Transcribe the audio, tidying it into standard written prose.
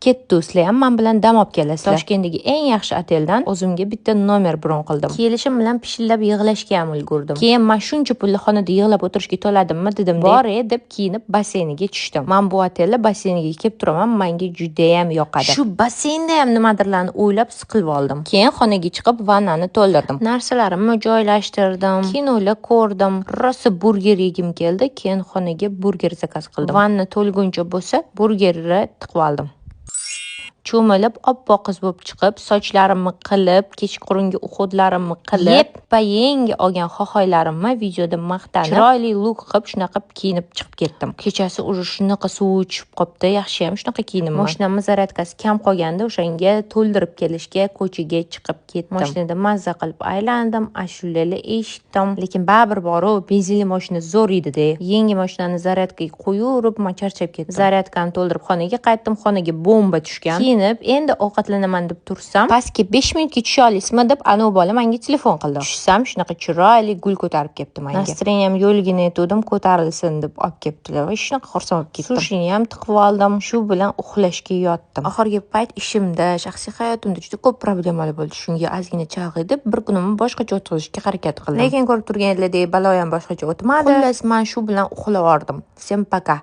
Ketdi, sizlar ham men bilan dam olib kelasizlar. Toshkentdagi eng yaxshi oteldan o'zimga bitta nomer bron qildim. Kelishim bilan pishillab yig'lashga ham ulgurdim. Keyin men shuncha pulli xonada yig'lab o'tirishga to'ladimmi dedim. Bor deb kiyinib basseyniga tushdim. Men bu otelda basseyniga kelib turaman, menga juda ham yoqadi. Shu basseynda ham nimadirlarni o'ylab siqilib oldim. Keyin xonaga chiqib vannani to'ldirdim. Narsalarimni joylashtirdim. Kinolar ko'rdim. Rosa burger yegim keldi. Keyin xonaga burger zakaz qildim. Vanna to'lguncha bo'lsa, burgerni tiqib oldim. Cho'milib oppoq qiz bo'lib chiqib, sochlarimni qilib, kechqurungi uxudlarimni qilib, yeppa-yangi olgan xohoylarimni videoda maqtanib, chiroyli look qilib, shunaqa kiyinib chiqib ketdim. Kechasi уже shunaqa suv ichib qopdi, yaxshi ham shunaqa kiyinimman. Mashinamning zaryadkasi kam qolganda, o'shanga to'ldirib kelishga ko'chaga chiqib ketdim. Mashinada mazza qilib aylandim, ashulalar eshitdim, lekin baribir boru benzinli mashina zo'r edi-da. Yangi mashinani zaryadkaga qo'yib, men charchab ketdim. Zaryadkani to'ldirib xonaga qaytdim, xonaga bomba tushgan. Endi ovqatlanaman deb tursam, pastga 5 minutga tusha olasizmi deb ana u bola menga telefon qildi. Tushsam, shunaqa chiroyli gul ko'tarib kelibdi menga. Настроением yo'ligini aytdim, ko'tarilsin deb olib kelibdilar va shunaqa xursand bo'lib ketdim. Sushini ham tiqib oldim, shu bilan uxlashga yotdim. Oxirgi payt ishimda, shaxsiy hayotimda juda ko'p problemalar bo'ldi. Shunga ozgina chalg'idib, bir kunimni boshqacha o'tkazishga harakat qildim. Lekin ko'rib turganinglardek, balo ham boshqacha o'tmadi. Xullas, men shu bilan uxlab oldim. Всем пока.